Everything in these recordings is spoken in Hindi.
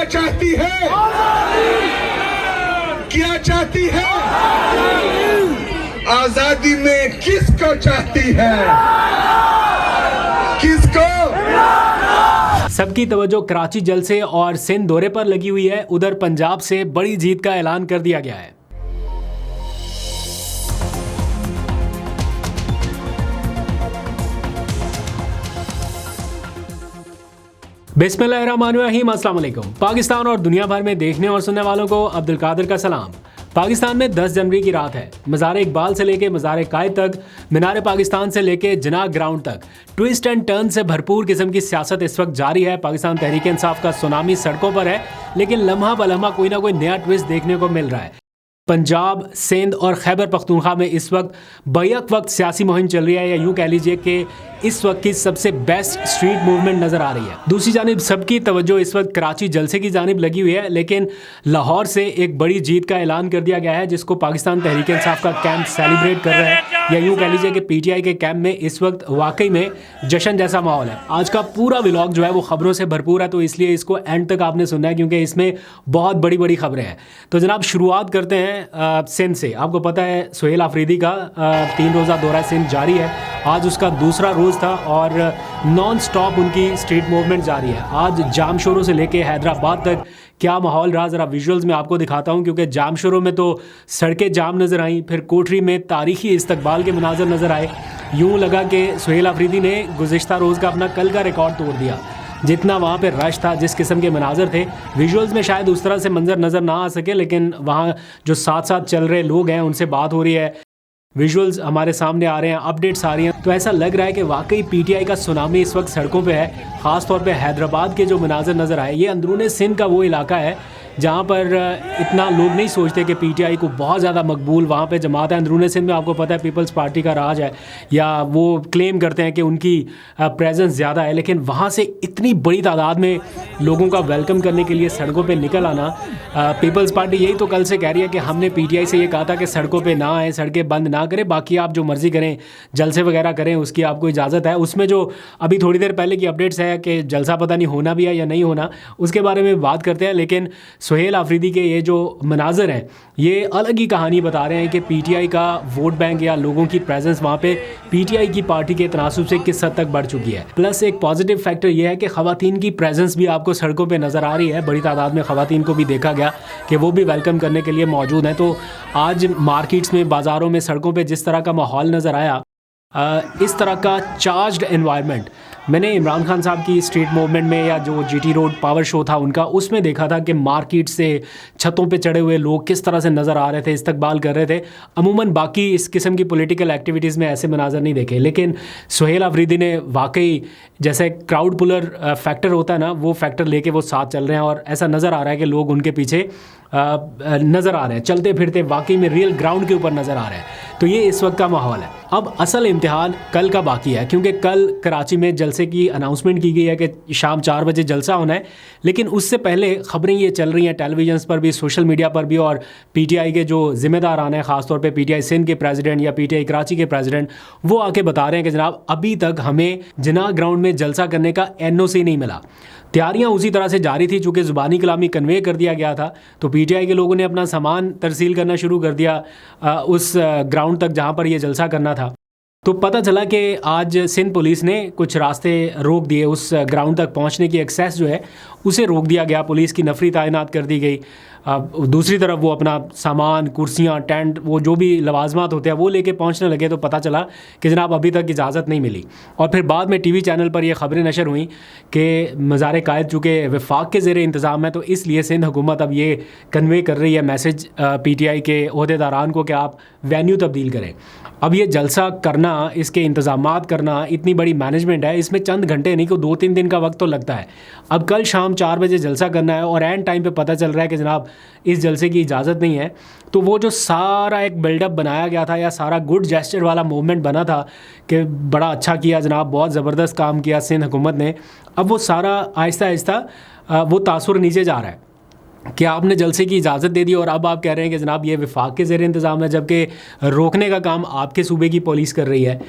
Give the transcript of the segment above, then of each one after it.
चाहती है? क्या चाहती है? आजादी में किसको चाहती है? किसको? सबकी तवज्जो कराची जलसे और सिंध दौरे पर लगी हुई है। उधर पंजाब से बड़ी जीत का ऐलान कर दिया गया है। बिस्मिल्लाहिर्रहमानिर्रहीम, अस्सलाम वालेकुम। पाकिस्तान और दुनिया भर में देखने और सुनने वालों को अब्दुल कादिर का सलाम। पाकिस्तान में 10 जनवरी की रात है। मज़ार इकबाल से लेके मज़ार कायद तक, मीनार पाकिस्तान से लेके जिन्ना ग्राउंड तक ट्विस्ट एंड टर्न से भरपूर किस्म की सियासत इस वक्त जारी है। पाकिस्तान तहरीक इंसाफ का सुनामी सड़कों पर है, लेकिन लम्हा बलम्हा कोई ना कोई नया ट्विस्ट देखने को मिल रहा है। पंजाब, सिंध और खैबर पख्तूनख्वा में इस वक्त बैक वक्त सियासी मुहिम चल रही है, या यूँ कह लीजिए कि इस वक्त की सबसे बेस्ट स्ट्रीट मूवमेंट नज़र आ रही है। दूसरी जानिब सबकी तवज्जो इस वक्त कराची जलसे की जानिब लगी हुई है, लेकिन लाहौर से एक बड़ी जीत का ऐलान कर दिया गया है, जिसको पाकिस्तान तहरीक इंसाफ का कैंप सेलिब्रेट कर रहा है, या यूँ कह लीजिए कि PTI के कैंप में इस वक्त वाकई में जश्न जैसा माहौल है। आज का पूरा व्लॉग जो है वो खबरों से भरपूर है, तो इसलिए इसको एंड तक आपने सुनना है, क्योंकि इसमें बहुत बड़ी बड़ी खबरें हैं। तो जनाब शुरुआत करते हैं सिंध से। आपको पता है सुहेल आफरीदी का 3 रोज़ा दौरा सिंध जारी है। आज उसका दूसरा रोज़ था और नॉन स्टॉप उनकी स्ट्रीट मूवमेंट जारी है। आज जाम शोरों से लेके हैदराबाद तक क्या माहौल रहा, ज़रा विजुअल्स में आपको दिखाता हूँ, क्योंकि जाम शोरों में तो सड़कें जाम नज़र आईं, फिर कोठरी में तारीखी इस्तकबाल के मनाजर नज़र आए। यूँ लगा कि सुहेल आफरीदी ने गुज़िश्ता रोज़ का अपना कल का रिकॉर्ड तोड़ दिया। जितना वहाँ पे रश था, जिस किस्म के मनाजर थे, विजुअल्स में शायद उस तरह से मंजर नज़र ना आ सके, लेकिन वहाँ जो साथ साथ चल रहे लोग हैं उनसे बात हो रही है, विजुअल्स हमारे सामने आ रहे हैं, अपडेट्स आ रही हैं, तो ऐसा लग रहा है कि वाकई PTI का सुनामी इस वक्त सड़कों पे है। ख़ास तौर पे हैदराबाद के जो मनाजर नज़र आए, ये अंदरूनी सिंध का वो इलाका है जहाँ पर इतना लोग नहीं सोचते कि PTI को बहुत ज़्यादा मकबूल वहाँ पे जमात है। अंदरूनी सिंध में आपको पता है पीपल्स पार्टी का राज है, या वो क्लेम करते हैं कि उनकी प्रेजेंस ज़्यादा है, लेकिन वहाँ से इतनी बड़ी तादाद में लोगों का वेलकम करने के लिए सड़कों पे निकल आना, पीपल्स पार्टी यही तो कल से कह रही है कि हमने PTI से ये कहा था कि सड़कों पे ना आए, सड़कें बंद ना करें, बाकी आप जो मर्ज़ी करें, जलसे वगैरह करें, उसकी आपको इजाज़त है। उसमें जो अभी थोड़ी देर पहले की अपडेट्स है कि जलसा पता नहीं होना भी है या नहीं होना, उसके बारे में बात करते हैं। लेकिन सुहेल आफरीदी के ये जो मनाजर हैं, ये अलग ही कहानी बता रहे हैं कि PTI का वोट बैंक या लोगों की प्रेजेंस वहाँ पे PTI की पार्टी के तनासुब से किस हद तक बढ़ चुकी है। प्लस एक पॉजिटिव फैक्टर ये है कि ख़वातीन की प्रेजेंस भी आपको सड़कों पे नज़र आ रही है। बड़ी तादाद में ख़वातीन को भी देखा गया कि वो भी वेलकम करने के लिए मौजूद हैं। तो आज मार्केट्स में, बाज़ारों में, सड़कों पर जिस तरह का माहौल नज़र आया, इस तरह का चार्ज्ड एनवायरनमेंट मैंने इमरान खान साहब की स्ट्रीट मूवमेंट में, या जो GT रोड पावर शो था उनका, उसमें देखा था कि मार्केट से छतों पे चढ़े हुए लोग किस तरह से नज़र आ रहे थे, इस्तकबाल कर रहे थे। अमूमन बाकी इस किस्म की पॉलिटिकल एक्टिविटीज़ में ऐसे मनाजर नहीं देखे, लेकिन सुहेल आफरीदी ने वाकई जैसे क्राउड पुलर फैक्टर होता है ना, वो फैक्टर लेके वो साथ चल रहे हैं, और ऐसा नज़र आ रहा है कि लोग उनके पीछे नज़र आ रहे हैं, चलते फिरते वाकई में रियल ग्राउंड के ऊपर नज़र आ रहे हैं। तो ये इस वक्त का माहौल है। अब असल इम्तिहान कल का बाकी है, क्योंकि कल कराची में जलसे की अनाउंसमेंट की गई है कि शाम 4 बजे जलसा होना है, लेकिन उससे पहले खबरें ये चल रही हैं टेलीविजन पर भी, सोशल मीडिया पर भी, और PTI के जो ज़िम्मेदार आने हैं, ख़ासतौर पे PTI सिंध के प्रेसिडेंट या PTI कराची के प्रेसिडेंट, वो आके बता रहे हैं कि जनाब अभी तक हमें जिन्ना ग्राउंड में जलसा करने का NOC नहीं मिला। तैयारियां उसी तरह से जारी थी, चूँकि ज़ुबानी कलामी कन्वे कर दिया गया था, तो PTI के लोगों ने अपना सामान तरसील करना शुरू कर दिया उस ग्राउंड तक जहाँ पर यह जलसा करना था। तो पता चला कि आज सिंध पुलिस ने कुछ रास्ते रोक दिए, उस ग्राउंड तक पहुंचने की एक्सेस जो है उसे रोक दिया गया, पुलिस की नफरी तैनात कर दी गई। दूसरी तरफ वो अपना सामान, कुर्सियां, टेंट, वो जो भी लवाजमात होते हैं वो लेके पहुंचने लगे, तो पता चला कि जनाब अभी तक इजाज़त नहीं मिली। और फिर बाद में TV चैनल पर ये खबरें नशर हुई कि मज़ार कायद चूँकि वफाक के ज़ेरे इंतज़ाम है, तो इसलिए सिंध हुकूमत अब ये कन्वे कर रही है मैसेज PTI के अहदेदारान को कि आप वेन्यू तब्दील करें। अब ये जलसा करना, इसके इंतज़ामात करना, इतनी बड़ी मैनेजमेंट है, इसमें चंद घंटे नहीं को 2-3 दिन का वक्त तो लगता है। अब कल शाम 4 बजे जलसा करना है और एंड टाइम पे पता चल रहा है कि जनाब इस जलसे की इजाज़त नहीं है, तो वो जो सारा एक बिल्डअप बनाया गया था, या सारा गुड जेस्चर वाला मूवमेंट बना था कि बड़ा अच्छा किया जनाब, बहुत ज़बरदस्त काम किया सिंध हुकूमत ने, अब वो सारा आहिस्ता आहिस्ता वो तासुर नीचे जा रहा है कि आपने जलसे की इजाज़त दे दी और अब आप कह रहे हैं कि जनाब ये वफाक के ज़ेरे इंतज़ाम है, जबकि रोकने का काम आपके सूबे की पुलिस कर रही है।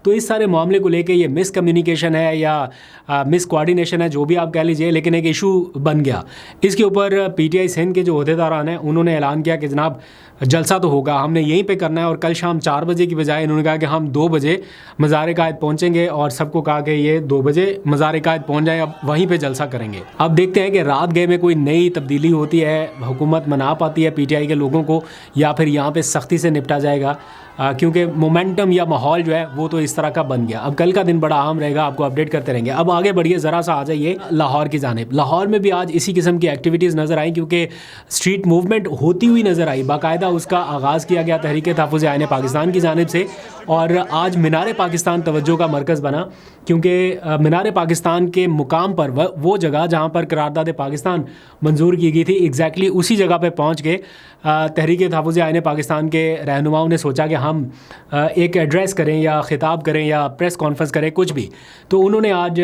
तो इस सारे मामले को लेके ये मिस कम्युनिकेशन है या मिस कोऑर्डिनेशन है, जो भी आप कह लीजिए, लेकिन एक इशू बन गया। इसके ऊपर पीटीआई सिंध के जो ओहदेदारान हैं उन्होंने ऐलान किया कि जनाब जलसा तो होगा, हमने यहीं पे करना है। और कल शाम 4 बजे की बजाय इन्होंने कहा कि हम 2 बजे मज़ार-ए-कायद पहुँचेंगे और सबको कहा कि ये 2 बजे मज़ार-ए-कायद पहुँच जाए, अब वहीं पे जलसा करेंगे। अब देखते हैं कि रात गए में कोई नई तब्दीली होती है, हुकूमत मना पाती है पीटीआई के लोगों को, या फिर यहाँ पे सख्ती से निपटा जाएगा, क्योंकि मोमेंटम या माहौल जो है वो तो इस तरह का बन गया। अब कल का दिन बड़ा अहम रहेगा, आपको अपडेट करते रहेंगे। अब आगे बढ़िए, ज़रा सा आ जाइए लाहौर की जानिब। लाहौर में भी आज इसी किस्म की एक्टिविटीज़ नज़र आई, क्योंकि स्ट्रीट मूवमेंट होती हुई नज़र आई। बाकायदा उसका आगाज़ किया गया तहरीक तहफ़्फ़ुज़ आईन पाकिस्तान की जानिब से, और आज मीनार पाकिस्तान तवज्जो का मरकज़ बना, क्योंकि मीनार पाकिस्तान के मुकाम पर वो जगह जहाँ पर करारदाद पाकिस्तान मंजूर की गई थी, एग्जैक्टली उसी जगह पे पहुँच के तहरीक तहफ़्फ़ुज़ आईन पाकिस्तान के रहनुमाओं ने सोचा कि हम एक एड्रेस करें या ख़िताब करें या प्रेस कॉन्फ्रेंस करें, कुछ भी। तो उन्होंने आज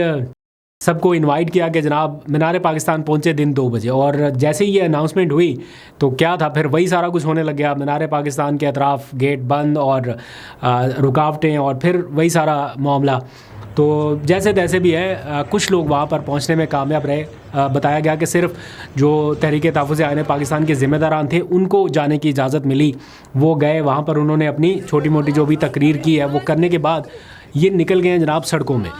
सबको इनवाइट किया कि जनाब मीनार पाकिस्तान पहुँचे दिन 2 बजे। और जैसे ही ये अनाउंसमेंट हुई तो क्या था, फिर वही सारा कुछ होने लग गया। मीनार पाकिस्तान के अतराफ़ गेट बंद और रुकावटें, और फिर वही सारा मामला। तो जैसे तैसे भी है, कुछ लोग वहाँ पर पहुँचने में कामयाब रहे। बताया गया कि सिर्फ जो तहरीक तहफ़्फ़ुज़ आईन पाकिस्तान के ज़िम्मेदारान थे उनको जाने की इजाज़त मिली, वो गए वहाँ पर, उन्होंने अपनी छोटी मोटी जो भी तकरीर की है वो करने के बाद ये निकल गए हैं जनाब सड़कों में,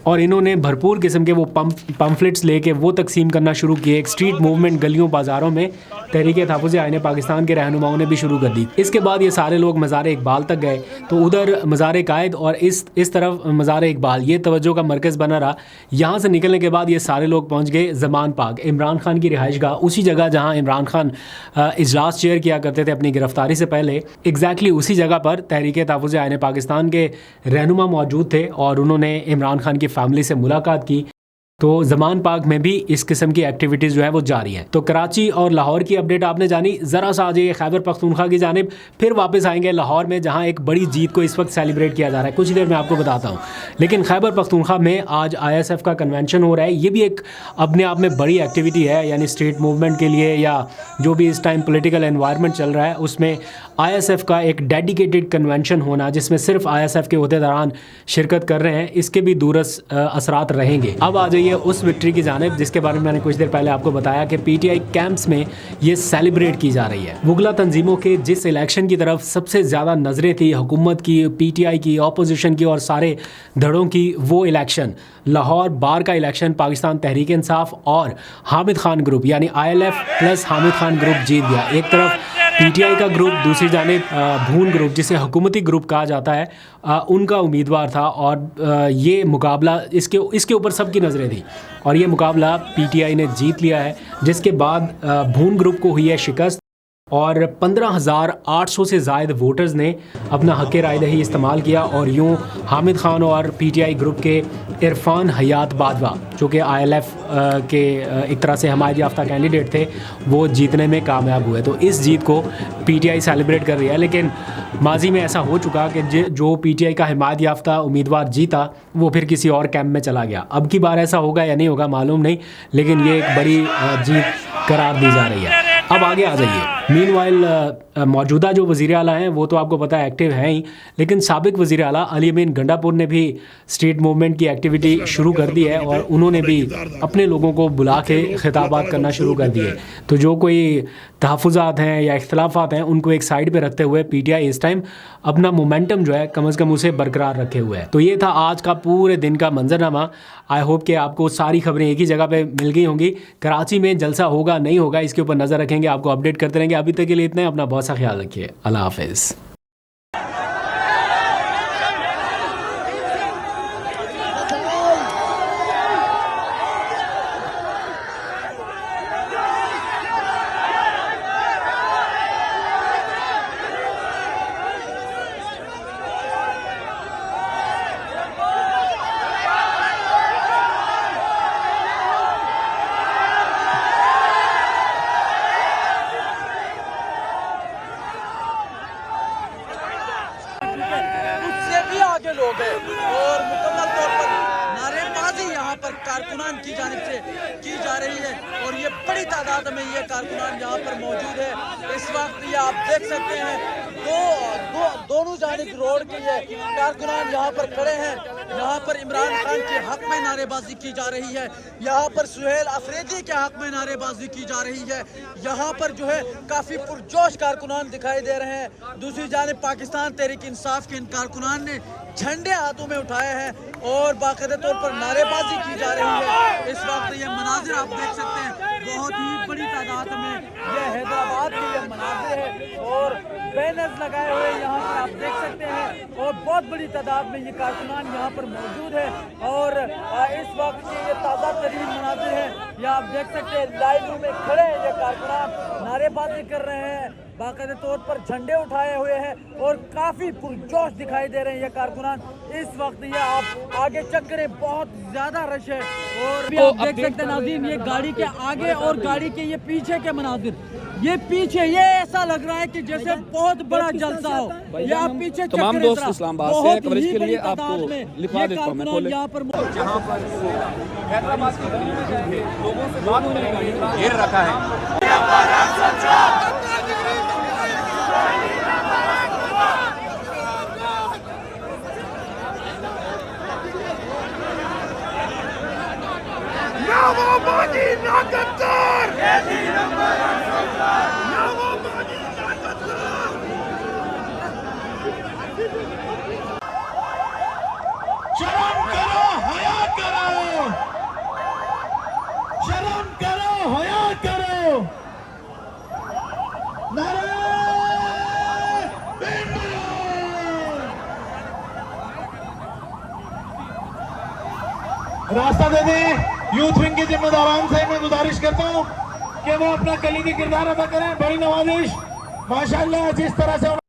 और इन्होंने भरपूर किस्म के वो पम्फलेट्स लेके वो तकसीम करना शुरू किए। एक स्ट्रीट मूवमेंट गलियों बाज़ारों में तहरीक तहफ़्फ़ुज़ आईन पाकिस्तान के रहनुमाओं ने भी शुरू कर दी। इसके बाद ये सारे लोग मज़ार-ए-इक़बाल तक गए, तो उधर मज़ार-ए-कायद और इस तरफ मज़ार-ए-इक़बाल, ये तवज्जो का मरकज़ बना रहा। यहाँ से निकलने के बाद ये सारे लोग पहुँच गए ज़मान पार्क, इमरान खान की रिहाइशगाह, उसी जगह जहाँ इमरान खान इजलास चेयर किया करते थे अपनी गिरफ़्तारी से पहले। एग्जैक्टली उसी जगह पर तहरीक तहफ़्फ़ुज़ आईन पाकिस्तान के रहनुमा मौजूद थे और उन्होंने इमरान खान की फैमिली से मुलाकात की। तो ज़मान पार्क में भी इस किस्म की एक्टिविटीज़ जो है वो जारी है। तो कराची और लाहौर की अपडेट आपने जानी। ज़रा सा आ जाइए खैबर पख्तूनख्वा की जानिब, फिर वापस आएंगे लाहौर में, जहां एक बड़ी जीत को इस वक्त सेलिब्रेट किया जा रहा है। कुछ देर में आपको बताता हूं। लेकिन खैबर पख्तूनख्वा में आज ISF का कन्वेंशन हो रहा है। ये भी एक अपने आप में बड़ी एक्टिविटी है, यानी स्ट्रीट मूवमेंट के लिए या जो भी इस टाइम पोलिटिकल एनवायरनमेंट चल रहा है उसमें ISF का एक डेडिकेटेड कन्वेंशन होना, जिसमें सिर्फ ISF के ओहदेदारान शिरकत कर रहे हैं, इसके भी दूरस असरात रहेंगे। अब आ जाइए उस विक्ट्री की जानिब जिसके बारे में मैंने कुछ देर पहले आपको बताया कि PTI कैंप्स में ये सेलिब्रेट की जा रही है। मुगला तंजीमों के जिस इलेक्शन की तरफ सबसे ज़्यादा नज़रें थी हुकूमत की, PTI की, ऑपोजिशन की और सारे धड़ों की, वो इलेक्शन लाहौर बार का इलेक्शन पाकिस्तान तहरीक इंसाफ और हामिद खान ग्रुप यानी ILF plus Hamid Khan group जीत गया। एक तरफ PTI का ग्रुप, दूसरी जानिब भून ग्रुप जिसे हुकूमती ग्रुप कहा जाता है, उनका उम्मीदवार था। और ये मुकाबला इसके ऊपर सबकी नज़रें थी और ये मुकाबला PTI ने जीत लिया है, जिसके बाद भून ग्रुप को हुई है शिकस्त और 15,800 से ज़ायद वोटर्स ने अपना हक़ राय दही इस्तेमाल किया और यूँ हामिद खान और PTI ग्रुप के इरफान हयात बाजवा, जो कि ILF के एक तरह से हमायत याफ्ता कैंडिडेट थे, वो जीतने में कामयाब हुए। तो इस जीत को PTI सेलिब्रेट कर रही है। लेकिन माजी में ऐसा हो चुका कि जो PTI का हिमायत याफ्ता उम्मीदवार जीता वो फिर किसी और कैंप में चला गया। अब की बार ऐसा होगा या नहीं होगा मालूम नहीं, लेकिन ये एक बड़ी जीत करार दी जा रही है। अब आगे आ जाइए। मीनवाइल मौजूदा जो वज़ीर आला हैं वो तो आपको पता है एक्टिव हैं ही, लेकिन साबिक वज़ीर आला अली अमीन गंडापुर ने भी स्ट्रीट मूवमेंट की एक्टिविटी शुरू कर दी है और उन्होंने भी अपने लोगों को बुला के खिताबात करना शुरू कर दिए। तो जो कोई तहफ़्फ़ुज़ात हैं या इख्तलाफात हैं उनको एक साइड पे रखते हुए PTI इस टाइम अपना मोमेंटम जो है कम अज़ कम उसे बरकरार रखे हुए है। तो ये था आज का पूरे दिन का मंजरनामा। आई होप कि आपको सारी खबरें एक ही जगह पे मिल गई होंगी। कराची में जलसा होगा नहीं होगा इसके ऊपर नज़र रखेंगे, आपको अपडेट करते रहेंगे। अभी तक के लिए इतना ही, अपना बहुत सा ख्याल रखिए। अल्लाह हाफ़िज़। उससे भी आगे लोग हैं और मुकम्मल तौर पर नारेबाजी यहाँ पर कारकुनान इमरान की जानिब से की जा रही है और ये बड़ी तादाद में ये कारकुनान यहाँ पर मौजूद है। इस वक्त ये आप देख सकते हैं दोनों जानिब रोड के ये कारकुनान यहाँ पर खड़े हैं। यहाँ पर इमरान खान के हक में नारेबाजी की जा रही है, यहाँ पर सुहेल अफरीदी के हक में नारेबाजी की जा रही है। यहाँ पर जो है काफ़ी पुरजोश कारकुनान दिखाई दे रहे हैं। दूसरी जानिब पाकिस्तान तहरीक इंसाफ के इन कारकुनान ने झंडे हाथों में उठाए हैं और बाकायदा तौर पर नारेबाजी की जा रही है। इस वक्त ये मनाजिर आप देख सकते हैं, बहुत ही बड़ी तादाद में ये हैदराबाद के ये मनाजिर है और बैनर्स लगाए हुए यहाँ पर आप देख सकते हैं और बहुत बड़ी तादाद में ये कारकुनान यहाँ पर मौजूद है। और इस वक्त के ये ताज़ा तरीन मनाजिर है, ये आप देख सकते हैं लाइनों में खड़े हैं ये कारकुनान, नारेबाजी कर रहे हैं, बाकायदा तौर पर झंडे उठाए हुए हैं और काफ़ी पुरजोश दिखाई दे रहे हैं ये कारकुनान। इस वक्त ये आप आगे चेक करें, बहुत ज़्यादा रश है और भी आप देख सकते हैं नाज़रीन, ये गाड़ी के आगे और गाड़ी के ये पीछे के मनाजिर, ये पीछे ये ऐसा लग रहा है कि जैसे बहुत बड़ा जलसा हो। ये आप पीछे तमाम दोस्त इस्लामाबाद से कवरेज के लिए आपको लिखवा देता हूं मैं, यहाँ पर जहां पर हैदराबाद के लोगों से बात करने का घेर रखा है। शर्म करो, हया करो, शर्म करो, हया करो। नारे रास्ता दे दें। यूथ विंग के जिम्मेदारान से मैं गुजारिश करता हूं कि वो अपना कलीदी किरदार अदा करें। बड़ी नवाजिश माशाल्लाह जिस तरह से